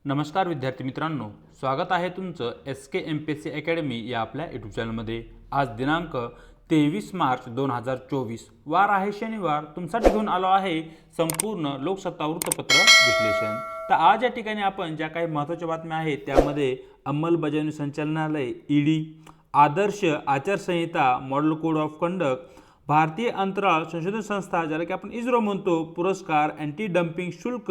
नमस्कार विद्यार्थी मित्रांनो, स्वागत आहे तुमचं SK MPSC अकॅडमी या आपल्या यूट्यूब चॅनलमध्ये। आज दिनांक 23 मार्च 2024 वार आहे शनिवार। तुमच्यासाठी घेऊन आलो आहे संपूर्ण लोकसत्ता वृत्तपत्र विश्लेषण। तर आज या ठिकाणी आपण ज्या काही महत्त्वाच्या बातम्या आहेत त्यामध्ये अंमलबजावणी संचालनालय ईडी, आदर्श आचारसंहिता, मॉडेल कोड ऑफ कंडक्ट, भारतीय अंतराळ संशोधन संस्था ज्याला की आपण इस्रो म्हणतो, पुरस्कार, अँटी डम्पिंग शुल्क,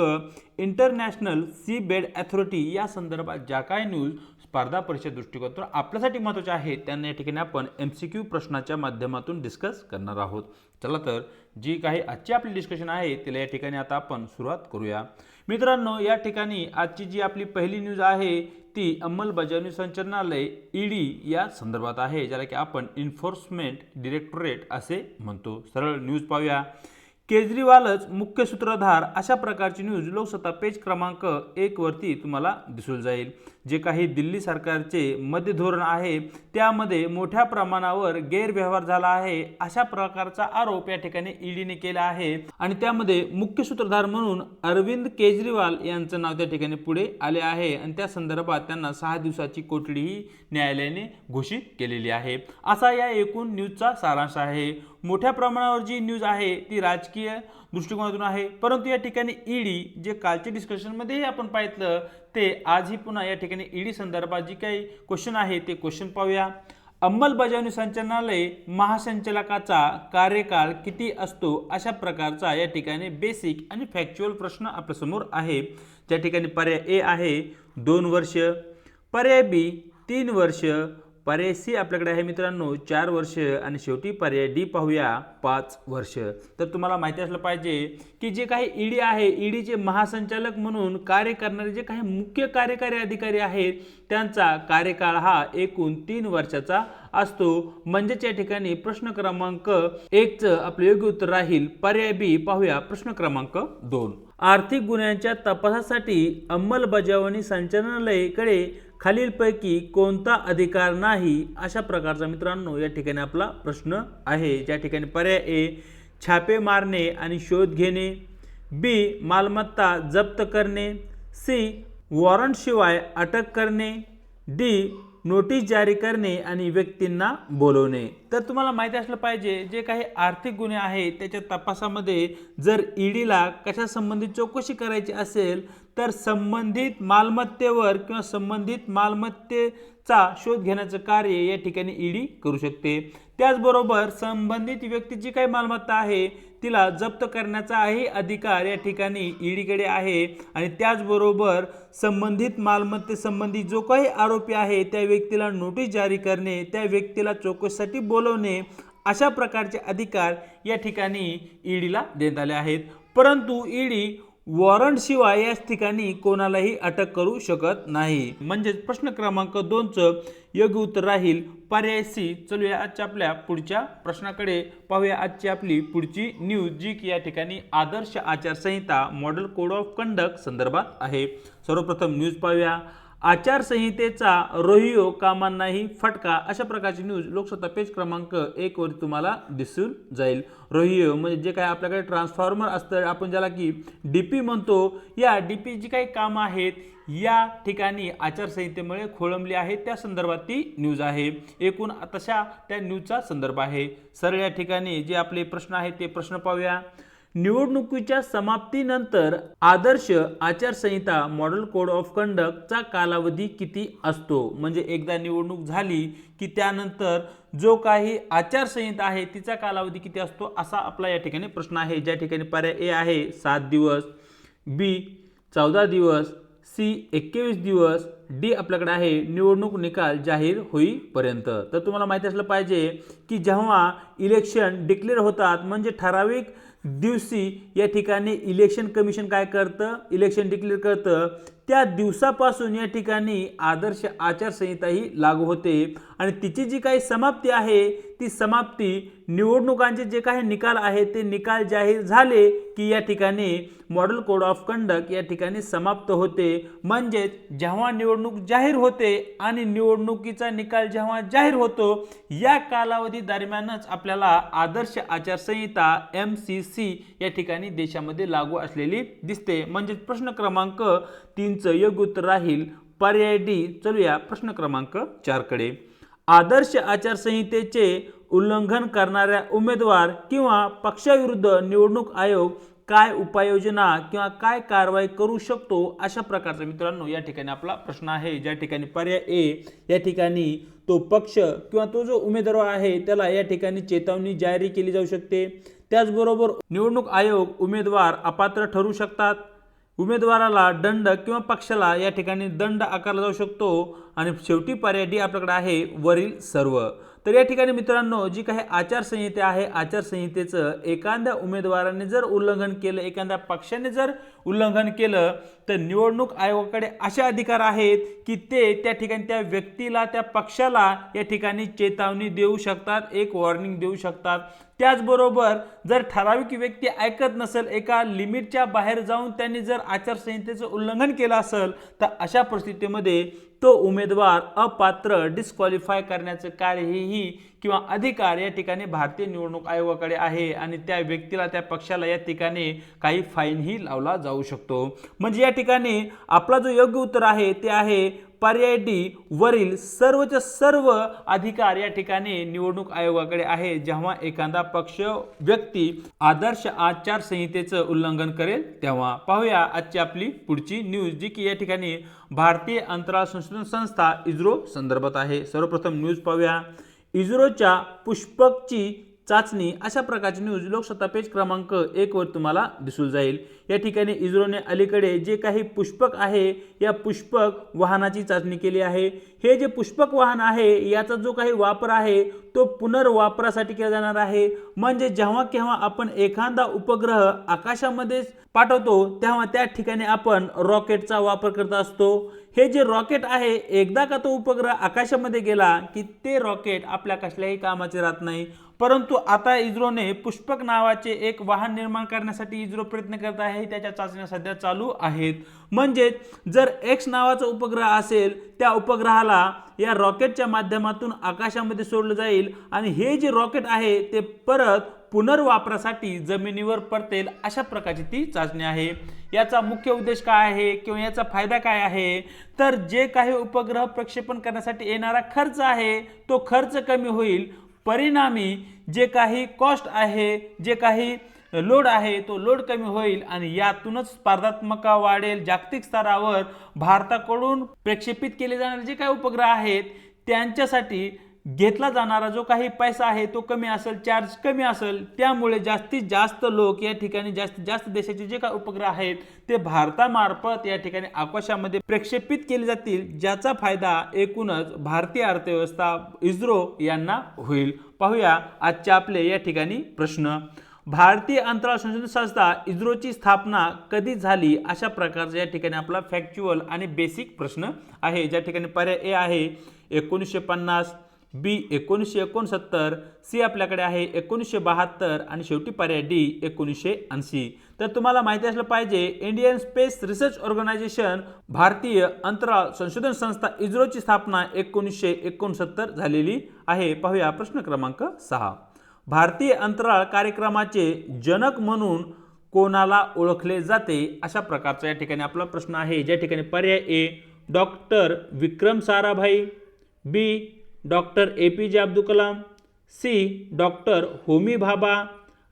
इंटरनॅशनल सी बेड अथॉरिटी या संदर्भात ज्या काही न्यूज स्पर्धा परीक्षा दृष्टिकोनातून आपल्यासाठी महत्त्वाच्या आहेत त्यांना या ठिकाणी आपण MCQ प्रश्नाच्या माध्यमातून डिस्कस करणार आहोत। चला तर जी काही आजची आपली डिस्कशन आहे तिला या ठिकाणी आता आपण सुरुवात करूया। मित्रांनो, या ठिकाणी आजची जी आपली पहिली न्यूज आहे ती अंमलबजावणी संचालनालय ईडी या संदर्भात आहे, ज्याला की आपण एन्फोर्समेंट डायरेक्टोरेट असे म्हणतो। सरळ न्यूज पाहूया। केजरीवालच मुख्य सूत्रधार अशा प्रकारची न्यूज लोकसत्ता पेज क्रमांक 1 वरती तुम्हाला दिसून जाईल। जे काही दिल्ली सरकारचे मध्य धोरण आहे त्यामध्ये मोठ्या प्रमाणावर गैरव्यवहार झाला आहे अशा प्रकारचा आरोप या ठिकाणी ईडीने केला आहे आणि त्यामध्ये मुख्य सूत्रधार म्हणून अरविंद केजरीवाल यांचं नाव त्या ठिकाणी पुढे आले आहे आणि त्या संदर्भात त्यांना 6 दिवसाची कोठडीही न्यायालयाने घोषित केलेली आहे। असा या एकूण न्यूजचा सारांश आहे। मोठ्या प्रमाणावर जी न्यूज आहे ती राजकीय दृष्टिकोनातून आहे, परंतु या ठिकाणी ईडी जे कालच्या डिस्कशनमध्ये आपण पाहिलं ते आजही पुन्हा या ठिकाणी ईडी संदर्भात जी काही क्वेश्चन आहे ते क्वेश्चन पाहूया। अंमलबजावणी संचालनालय महासंचालकाचा कार्यकाळ किती असतो अशा प्रकारचा या ठिकाणी बेसिक आणि फॅक्च्युअल प्रश्न आपल्यासमोर आहे। ज्या ठिकाणी पर्याय ए आहे 2 वर्ष, पर्याय बी 3 वर्ष, पर्याय सी आपल्याकडे आहे मित्रांनो 4 वर्ष आणि शेवटी पर्याय डी पाहूया 5 वर्ष। तर तुम्हाला माहिती असलं पाहिजे की जे काही ईडी आहे, ईडीचे महासंचालक म्हणून कार्य करणारे जे काही मुख्य कार्यकारी अधिकारी आहेत त्यांचा कार्यकाळ हा एकूण 3 वर्षाचा असतो। म्हणजेच या ठिकाणी प्रश्न क्रमांक 1 चं आपले योग्य उत्तर राहील पर्याय बी। पाहूया प्रश्न क्रमांक 2। आर्थिक गुन्ह्यांच्या तपासासाठी अंमलबजावणी संचालनालयाकडे खालीलपैकी कोणता अधिकार नाही अशा प्रकारचा मित्रांनो या ठिकाणी आपला प्रश्न आहे। ज्या ठिकाणी पर्याय ए छापे मारणे आणि शोध घेणे, बी मालमत्ता जप्त करणे, सी वॉरंट शिवाय अटक करणे, डी नोटीस जारी करणे आणि व्यक्तींना बोलवणे। तर तुम्हाला माहिती असलं पाहिजे जे काही आर्थिक गुन्हे आहेत त्याच्या तपासामध्ये जर ईडीला कशा संबंधित चौकशी करायची असेल तर संबंधित मालमत्तेवर किंवा संबंधित मालमत्तेचा शोध घेण्याचं कार्य या ठिकाणी ईडी करू शकते। त्याचबरोबर संबंधित व्यक्ती जी काही मालमत्ता आहे तिला जप्त करण्याचाही अधिकार या ठिकाणी ईडीकडे आहे आणि त्याचबरोबर संबंधित मालमत्तेसंबंधी जो काही आरोपी आहे त्या व्यक्तीला नोटीस जारी करणे, त्या व्यक्तीला चौकशीसाठी बोलवणे अशा प्रकारचे अधिकार या ठिकाणी ईडीला देण्यात आले आहेत। परंतु ईडी वॉरंट शिवाय या ठिकाणी कोणालाही अटक करू शकत नाही। म्हणजे प्रश्न क्रमांक 2 चं योग्य उत्तर राहील पर्याय सी। चलूया आजच्या आपल्या पुढच्या प्रश्नाकडे पाहूया। आजची आपली पुढची न्यूज जी की या ठिकाणी आदर्श आचारसंहिता मॉडेल कोड ऑफ कंडक्ट संदर्भात आहे। सर्वप्रथम न्यूज पाहूया। आचारसंहितेचा रोहियो कामांनाही फटका अशा प्रकारची न्यूज लोकसत्ता पेज क्रमांक 1 वर तुम्हाला दिसून जाईल। रोहियो म्हणजे जे काही आपल्याकडे ट्रान्सफॉर्मर असतं आपण ज्याला की डीपी म्हणतो, या डीपी जी काही कामं आहेत या ठिकाणी आचारसंहितेमुळे खोळंबली आहेत त्या संदर्भात ती न्यूज आहे। एकूण तशा त्या न्यूजचा संदर्भ आहे। सरळ या ठिकाणी जे आपले प्रश्न आहेत ते प्रश्न पाहूया। निवडणुकीच्या समाप्तीनंतर आदर्श आचारसंहिता मॉडेल कोड ऑफ कंडक्टचा कालावधी किती असतो? म्हणजे एकदा निवडणूक झाली की त्यानंतर जो काही आचारसंहिता आहे तिचा कालावधी किती असतो असा आपला या ठिकाणी प्रश्न आहे। ज्या ठिकाणी पर्याय ए आहे 7 दिवस, बी 14 दिवस, सी 21 दिवस, डी आपल्याकडे आहे निवडणूक निकाल जाहीर होईपर्यंत। तर तुम्हाला माहिती असलं पाहिजे की जेव्हा इलेक्शन डिक्लेअर होतात म्हणजे ठराविक दिवशी या ठिकाणी इलेक्शन कमिशन काय करतं, इलेक्शन डिक्लेअर करतं त्या दिवसापासून या ठिकाणी आदर्श आचारसंहिता ही लागू होते आणि तिची जी काही समाप्ती आहे ती समाप्ती निवडणुकांचे जे काही निकाल आहेत ते निकाल जाहीर झाले की या ठिकाणी मॉडेल कोड ऑफ कंडक्ट या ठिकाणी समाप्त होते। म्हणजे जेव्हा निवडणूक जाहीर होते आणि निवडणुकीचा निकाल जेव्हा जाहीर होतो या कालावधी दरम्यानच आपल्याला आदर्श आचारसंहिता MCC या ठिकाणी देशामध्ये लागू असलेली दिसते। म्हणजे प्रश्न क्रमांक 3चं योग्य उत्तर राहील पर्याय डी. चलूया प्रश्न क्रमांक 4 कडे. आदर्श आचारसंहितेचे उल्लंघन करणाऱ्या उमेदवार किंवा पक्षाविरुद्ध निवडणूक आयोग काय उपाययोजना किंवा काय कारवाई करू शकतो, अशा प्रकारचा मित्रांनो या ठिकाणी आपला प्रश्न आहे. ज्या ठिकाणी पर्याय ए या ठिकाणी तो पक्ष किंवा तो जो उमेदवार आहे त्याला या ठिकाणी चेतावणी जारी केली जाऊ शकते. त्याचबरोबर निवडणूक आयोग उमेदवार अपात्र ठरू शकतात, उमेदवाराला दंड किंवा पक्षाला या ठिकाणी दंड आकारला जाऊ शकतो आणि शेवटी पर्याय डी आपल्याकडे आहे वरील सर्व. तर या ठिकाणी मित्रांनो जी काही आचारसंहिता आहे, आचारसंहितेचं एखाद्या उमेदवाराने जर उल्लंघन केलं, एखाद्या पक्षाने जर उल्लंघन केलं तर निवडणूक आयोगाकडे असे अधिकार आहेत की ते त्या ठिकाणी त्या व्यक्तीला, त्या पक्षाला या ठिकाणी चेतावणी देऊ शकतात, एक वॉर्निंग देऊ शकतात. त्याचबरोबर जर ठराविक व्यक्ती ऐकत नसेल, एका लिमिटच्या बाहेर जाऊन त्यांनी जर आचारसंहितेचं उल्लंघन केलं असेल तर अशा परिस्थितीमध्ये तो उमेदवार अपात्र डिस्क्वालिफाय करण्याचं कार्यही किंवा अधिकार या ठिकाणी भारतीय निवडणूक आयोगाकडे आहे आणि त्या व्यक्तीला, त्या पक्षाला या ठिकाणी काही फाईनही लावला जाऊ शकतो. म्हणजे या ठिकाणी आपला जो योग्य उत्तर आहे ते आहे पर्याय डी. वरील सर्वच्या सर्व अधिकार या ठिकाणी निवडणूक आयोगाकडे आहे जेव्हा एखादा पक्ष व्यक्ती आदर्श आचारसंहितेचं उल्लंघन करेल तेव्हा. पाहूया आजची आपली पुढची न्यूज, जी की या ठिकाणी भारतीय अंतराळ संशोधन संस्था इस्रो संदर्भात आहे. सर्वप्रथम न्यूज पाहूया. इस्रोच्या पुष्पकची चाचणी, अशा प्रकारची न्यूज लोकसत्ता पेज क्रमांक 1 वर तुम्हाला दिसून जाईल. या ठिकाणी इस्रोने अलीकडे जे काही पुष्पक आहे या पुष्पक वाहनाची चाचणी केली आहे. हे जे पुष्पक वाहन आहे याचा जो काही वापर आहे तो पुनर्वापरासाठी केला जाणार आहे. म्हणजे जेव्हा केव्हा आपण एखादा उपग्रह आकाशामध्ये पाठवतो तेव्हा त्या ठिकाणी आपण रॉकेटचा वापर करत असतो. हे जे रॉकेट आहे, एकदा का तो उपग्रह आकाशामध्ये गेला की ते रॉकेट आपल्या कसल्याही कामाचे राहत नाही. परंतु आता इस्रोने पुष्पक नावाचे एक वाहन निर्माण करण्यासाठी इस्रो प्रयत्न करत आहे. त्याच्या चाचण्या सध्या चालू आहेत. म्हणजे जर एक्स नावाचा उपग्रह असेल, त्या उपग्रहाला या रॉकेटच्या माध्यमातून आकाशामध्ये सोडलं जाईल आणि हे जे रॉकेट आहे ते परत पुनर्वापरासाठी जमिनीवर परतेल, अशा प्रकारची ती चाचणी आहे. याचा मुख्य उद्देश काय आहे किंवा याचा फायदा काय आहे, तर जे काही उपग्रह प्रक्षेपण करण्यासाठी येणारा खर्च आहे तो खर्च कमी होईल. परिणामी जे काही कॉस्ट आहे, जे काही लोड आहे तो लोड कमी होईल आणि यातूनच स्पर्धात्मकता वाढेल. जागतिक स्तरावर भारताकडून प्रक्षेपित केले जाणारे जे काही उपग्रह आहेत त्यांच्यासाठी घेतला जाणारा जो काही पैसा आहे तो कमी असेल, चार्ज कमी असेल. त्यामुळे जास्तीत जास्त लोक या ठिकाणी, जास्तीत जास्त देशाचे जे काही उपग्रह आहेत ते भारतामार्फत या ठिकाणी आकाशामध्ये प्रक्षेपित केले जातील, ज्याचा फायदा एकूणच भारतीय अर्थव्यवस्था, इस्रो यांना होईल. पाहूया आजचे आपले या ठिकाणी प्रश्न. भारतीय अंतराळ संशोधन संस्था इस्रोची स्थापना कधी झाली, अशा प्रकारचा या ठिकाणी आपला फॅक्च्युअल आणि बेसिक प्रश्न आहे. ज्या ठिकाणी पर्याय ए आहे 1950, बी 1969, सी आपल्याकडे आहे 1972 आणि शेवटी पर्याय डी 1980. तर तुम्हाला माहिती असलं पाहिजे इंडियन स्पेस रिसर्च ऑर्गनायझेशन, भारतीय अंतराळ संशोधन संस्था इस्रोची स्थापना 1969 झालेली आहे. पाहूया प्रश्न क्रमांक 6. भारतीय अंतराळ कार्यक्रमाचे जनक म्हणून कोणाला ओळखले जाते, अशा प्रकारचा या ठिकाणी आपला प्रश्न आहे. ज्या ठिकाणी पर्याय A doctor Vikram Sarabhai, B doctor APJ Abdul Kalam, C doctor Homi Bhabha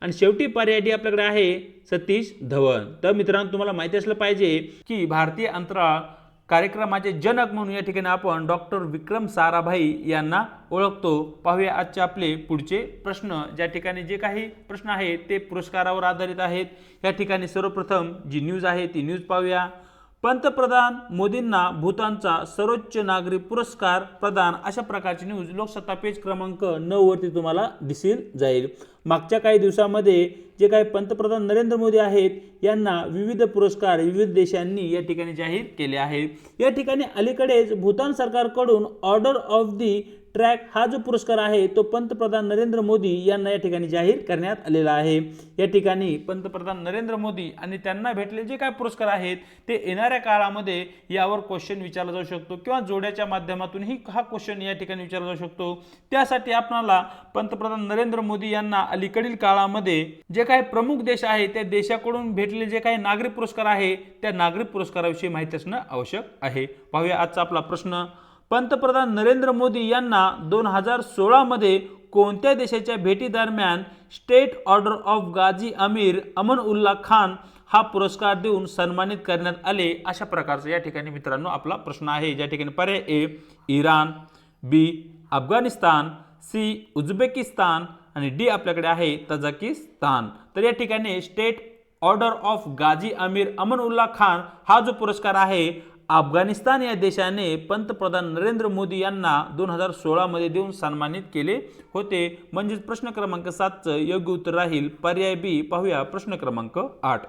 आणि शेवटी पर्याय डी आपल्याकडे आहे सतीश धवन. तर मित्रांनो तुम्हाला माहिती असलं पाहिजे की भारतीय अंतराळ कार्यक्रमाचे जनक म्हणून या ठिकाणी आपण डॉक्टर विक्रम साराभाई यांना ओळखतो. पाहूया आजचे आपले पुढचे प्रश्न. ज्या ठिकाणी जे काही प्रश्न आहेत ते पुरस्कारावर आधारित आहेत. या ठिकाणी सर्वप्रथम जी न्यूज आहे ती न्यूज पाहूया. पंतप्रधान मोदींना भूतानचा सर्वोच्च नागरी पुरस्कार प्रदान, अशा प्रकारची न्यूज लोकसत्ता पेज क्रमांक 9 वरती तुम्हाला दिसेल जाईल. मागच्या काही दिवसामध्ये जे काही पंतप्रधान नरेंद्र मोदी आहेत यांना विविध पुरस्कार विविध देशांनी या ठिकाणी जाहीर केले आहेत. या ठिकाणी अलीकडेच भूतान सरकारकडून ऑर्डर ऑफ दी ट्रॅक हा जो पुरस्कार आहे तो पंतप्रधान नरेंद्र मोदी यांना या ठिकाणी जाहीर करण्यात आलेला आहे। या ठिकाणी पंतप्रधान नरेंद्र मोदी आणि त्यांना भेटलेले जे काय पुरस्कार आहेत ते येणाऱ्या काळामध्ये यावर क्वेश्चन विचारला जाऊ शकतो किंवा जोड्याच्या माध्यमातूनही हा क्वेश्चन या ठिकाणी विचारला जाऊ शकतो। त्यासाठी आपल्याला पंतप्रधान नरेंद्र मोदी यांना अलीकडील काळामध्ये जे काही प्रमुख देश आहे त्या देशाकडून भेटलेले जे काही नागरी पुरस्कार आहे त्या नागरी पुरस्काराविषयी माहिती असणं आवश्यक आहे। पाहूया आजचा आपला प्रश्न, पंतप्रधान नरेंद्र मोदी यांना 2016 मध्ये कोणत्या देशाच्या भेटी दरम्यान स्टेट ऑर्डर ऑफ गाझी अमीर अमन उल्ला खान हा पुरस्कार देऊन सन्मानित करण्यात आले, अशा प्रकारचा या ठिकाणी मित्रांनो आपला प्रश्न आहे। ज्या ठिकाणी पर्याय ए इराण, बी अफगाणिस्तान, सी उझबेकिस्तान आणि डी आपल्याकडे आहे तजाकिस्तान। तर या ठिकाणी स्टेट ऑर्डर ऑफ गाझी अमीर अमन उल्ला खान हा जो पुरस्कार आहे अफगाणिस्तान या देशाने पंतप्रधान नरेंद्र मोदी यांना 2016 मध्ये देऊन सन्मानित केले होते। म्हणजे प्रश्न क्रमांक 7 चं योग्य उत्तर राहील पर्याय बी। पाहूया प्रश्न क्रमांक 8,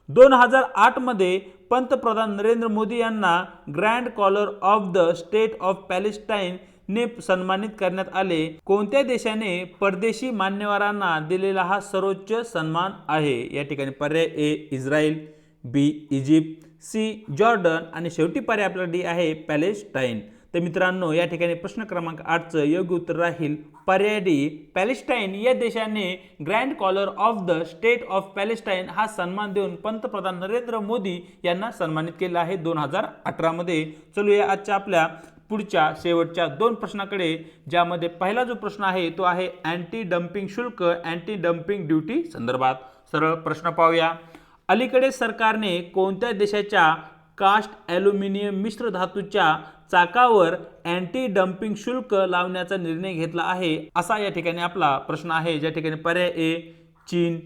2008 मध्ये पंतप्रधान नरेंद्र मोदी यांना grand collar of the state of Palestine ने सन्मानित करण्यात आले। कोणत्या देशाने परदेशी मान्यवरांना दिलेला हा सर्वोच्च सन्मान आहे? या ठिकाणी पर्याय ए इस्रायल, बी इजिप्त, सी जॉर्डन आणि शेवटी पर्याय आपला डी आहे पॅलेस्टाईन। तर मित्रांनो या ठिकाणी प्रश्न क्रमांक 8 चं योग्य उत्तर राहील पर्याय डी। पॅलेस्टाईन या देशाने grand collar of the state of Palestine हा सन्मान देऊन पंतप्रधान नरेंद्र मोदी यांना सन्मानित केला आहे 2018 मध्ये। चलूया आजच्या आपल्या पुढच्या शेवटच्या 2 प्रश्नाकडे, ज्यामध्ये पहिला जो प्रश्न आहे तो आहे अँटी डम्पिंग शुल्क अँटी डम्पिंग ड्युटी संदर्भात। सरळ प्रश्न पाहूया, अलीकडे सरकारने कोणत्या देशाच्या कास्ट ॲल्युमिनियम मिश्र धातूच्या चाकावर अँटी डम्पिंग शुल्क लावण्याचा निर्णय घेतला आहे, असा या ठिकाणी आपला प्रश्न आहे। ज्या ठिकाणी पर्याय ए चीन,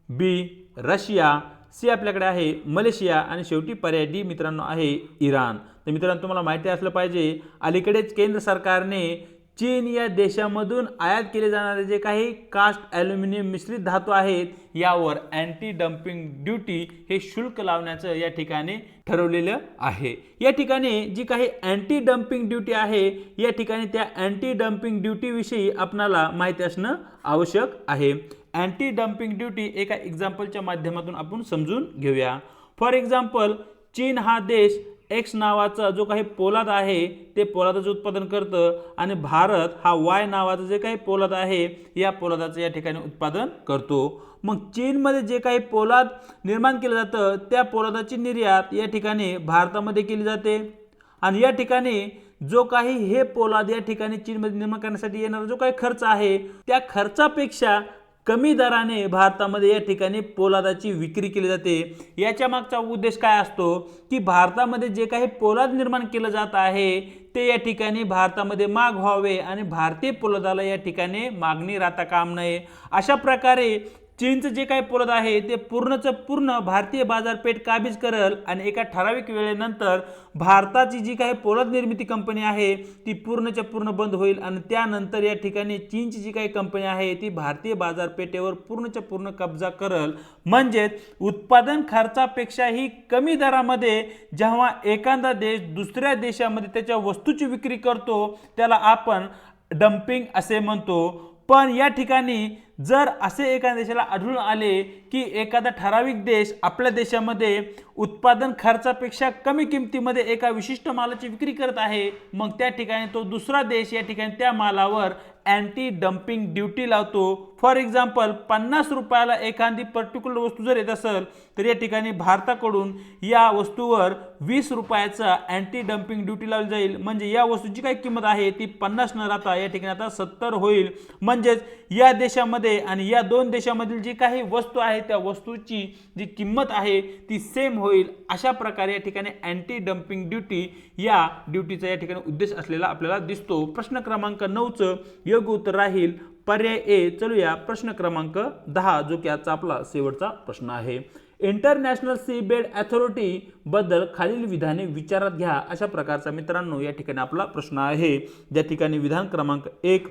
बी रशिया, सी आपल्याकडे आहे मलेशिया आणि शेवटी पर्याय डी मित्रांनो आहे इराण। तर मित्रांनो तुम्हाला माहिती असलं पाहिजे अलीकडेच केंद्र सरकारने चीन या देशामधून आयात केले जाणारे जे काही कास्ट ॲल्युमिनियम मिश्रित धातू आहेत यावर अँटी डम्पिंग ड्युटी हे शुल्क लावण्याचं या ठिकाणी ठरवलेलं आहे। या ठिकाणी जी काही अँटी डम्पिंग ड्युटी आहे या ठिकाणी त्या अँटी डम्पिंग ड्युटी विषयी आपल्याला माहिती असणं आवश्यक आहे। अँटी डम्पिंग ड्युटी एका एक्झाम्पलच्या माध्यमातून आपण समजून घेऊया। फॉर एक्झाम्पल, चीन हा देश एक्स नावाचा जो काही पोलाद आहे ते पोलादाचं उत्पादन करतं आणि भारत हा वाय नावाचं जे काही पोलाद आहे या पोलादाचं या ठिकाणी उत्पादन करतो। मग चीनमध्ये जे काही पोलाद निर्माण केलं जातं त्या पोलादाची निर्यात या ठिकाणी भारतामध्ये केली जाते आणि या ठिकाणी जो काही हे पोलाद या ठिकाणी चीनमध्ये निर्माण करण्यासाठी येणारा जो काही खर्च आहे त्या खर्चापेक्षा कमी दराने भारतामध्ये या ठिकाणी पोलादाची विक्री केली जाते। याच्या मागचा उद्देश काय असतो की भारतामध्ये जे काही पोलाद निर्माण केलं जात आहे ते या ठिकाणी भारतामध्ये माग व्हावे आणि भारतीय पोलादाला या ठिकाणी मागणी राहता काम नये। अशा प्रकारे चीनचं जे काही पोलाद आहे ते पूर्णचं पूर्ण भारतीय बाजारपेठ काबीज करेल आणि एका ठराविक वेळेनंतर भारताची जी काही पोलाद निर्मिती कंपनी आहे ती पूर्णच्या पूर्ण बंद होईल आणि त्यानंतर या ठिकाणी चीनची जी काही कंपनी आहे ती भारतीय बाजारपेठेवर पूर्णच्या पूर्ण कब्जा करेल। म्हणजेच उत्पादन खर्चापेक्षाही कमी दरामध्ये जेव्हा एखादा देश दुसऱ्या देशामध्ये त्याच्या वस्तूची विक्री करतो त्याला आपण डम्पिंग असे म्हणतो। पण या ठिकाणी जर असे एका देशाला आढळून आले की एखादा ठराविक देश आपल्या देशामध्ये उत्पादन खर्चापेक्षा कमी किमतीमध्ये एका विशिष्ट मालाची विक्री करत आहे, मग त्या ठिकाणी तो दुसरा देश या ठिकाणी त्या मालावर अँटी डम्पिंग ड्युटी लावतो। फॉर एक्झाम्पल 50 रुपयाला एखादी पर्टिक्युलर वस्तू जर येत असेल तर या ठिकाणी भारताकडून या वस्तूवर 20 रुपयाचा अँटी डम्पिंग ड्युटी लावली जाईल। म्हणजे या वस्तूची काय किंमत आहे ती 50 न राहता या ठिकाणी आता 70 होईल। म्हणजेच या देशामध्ये आणि या दोन देशामधील जी काही वस्तू आहे त्या वस्तूची जी किंमत आहे ती सेम होईल। अशा प्रकारे या ठिकाणी अँटी डम्पिंग ड्युटी या ड्युटीचा या ठिकाणी उद्देश असलेला आपल्याला दिसतो। प्रश्न क्रमांक 9 चं योग्य उत्तर राहील पर्याय ए। चलूया प्रश्न क्रमांक 10 जो की आजचा आपला शेवटचा प्रश्न आहे। इंटरनॅशनल सी बेड अथॉरिटी बद्दल खालील विधाने विचारात घ्या, अशा प्रकारचा मित्रांनो या ठिकाणी आपला प्रश्न आहे। ज्या ठिकाणी विधान क्रमांक 1,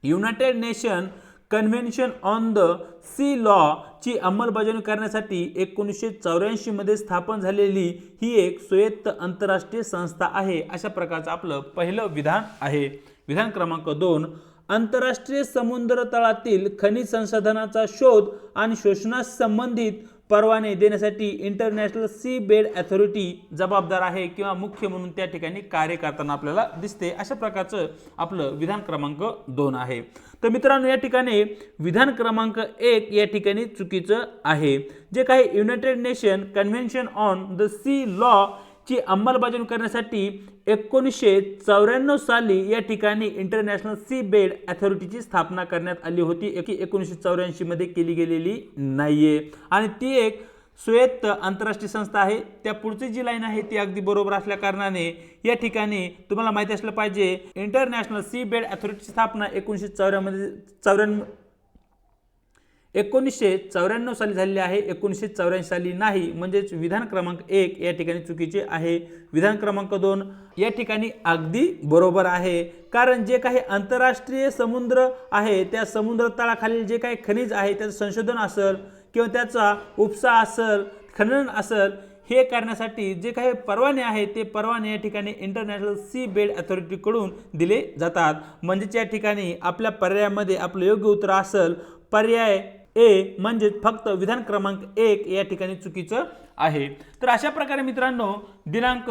United Nation convention on the sea law ची अंमलबजावणी करण्यासाठी 1984 मध्ये स्थापन झालेली ही एक स्वायत्त आंतरराष्ट्रीय संस्था आहे, अशा प्रकारचं आपलं पहिलं विधान आहे। विधान क्रमांक 2, आंतरराष्ट्रीय समुद्र तळातील खनिज संसाधनाचा शोध आणि शोषणास संबंधित परवाने देण्यासाठी इंटरनॅशनल सी बेड अथॉरिटी जबाबदार आहे किंवा मुख्य म्हणून त्या ठिकाणी कार्य करताना आपल्याला दिसते। अशा प्रकारचं आपलं विधान क्रमांक 2 आहे। तर मित्रांनो, या ठिकाणी विधान क्रमांक 1 या ठिकाणी चुकीचं आहे। जे काही United Nation convention on the sea law ची अंमलबजावणी करण्यासाठी 1994 साली या ठिकाणी इंटरनॅशनल सी बेड अथॉरिटीची स्थापना करण्यात आली होती, की 1984 मध्ये केली गेलेली नाहीये आणि ती एक स्वायत्त आंतरराष्ट्रीय संस्था आहे। त्या पुढची जी लाईन आहे ती अगदी बरोबर असल्या कारणाने या ठिकाणी तुम्हाला माहिती असलं पाहिजे, इंटरनॅशनल सी बेड अथॉरिटीची स्थापना 1994 साली झालेली आहे, 1984 साली नाही। म्हणजेच विधान क्रमांक 1 या ठिकाणी चुकीचे आहे। विधान क्रमांक 2 या ठिकाणी अगदी बरोबर आहे, कारण जे काही आंतरराष्ट्रीय समुद्र आहे त्या समुद्र तळाखालील जे काही खनिज आहे त्याचं संशोधन असेल किंवा त्याचा उपसा असेल, खनन असेल, हे करण्यासाठी जे काही परवाने आहेत ते परवाने या ठिकाणी इंटरनॅशनल सी बेड अथॉरिटीकडून दिले जातात। म्हणजेच या ठिकाणी आपल्या पर्यायामध्ये आपलं योग्य उत्तर असेल पर्याय ए, म्हणजे फक्त विधान क्रमांक 1 या ठिकाणी चुकीचं आहे। तर अशा प्रकारे मित्रांनो, दिनांक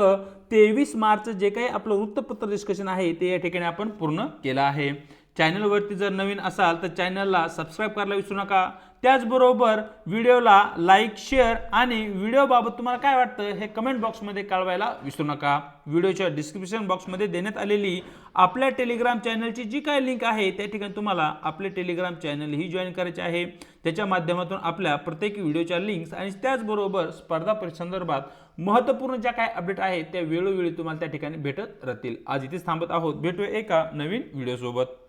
23 मार्च जे काही आपलं वृत्तपत्र डिस्कशन आहे ते या ठिकाणी आपण पूर्ण केलं आहे। चॅनलवरती जर नवीन असाल तर चॅनलला सबस्क्राईब करायला विसरू नका। त्याचबरोबर व्हिडिओला लाईक, शेअर आणि व्हिडिओबाबत तुम्हाला काय वाटतं हे कमेंट बॉक्समध्ये कळवायला विसरू नका। व्हिडिओच्या डिस्क्रिप्शन बॉक्समध्ये देण्यात आलेली आपल्या टेलिग्राम चॅनलची जी काय लिंक आहे त्या ठिकाणी तुम्हाला आपले टेलिग्राम चॅनल ही जॉईन करायचे आहे। त्याच्या माध्यमातून आपल्या प्रत्येक व्हिडिओच्या लिंक्स आणि त्याचबरोबर स्पर्धा परीक्षांसंदर्भात महत्त्वपूर्ण ज्या काय अपडेट आहेत त्या वेळोवेळी तुम्हाला त्या ठिकाणी भेटत राहतील। आज इथेच थांबत आहोत, भेटूया एका नवीन व्हिडिओसोबत।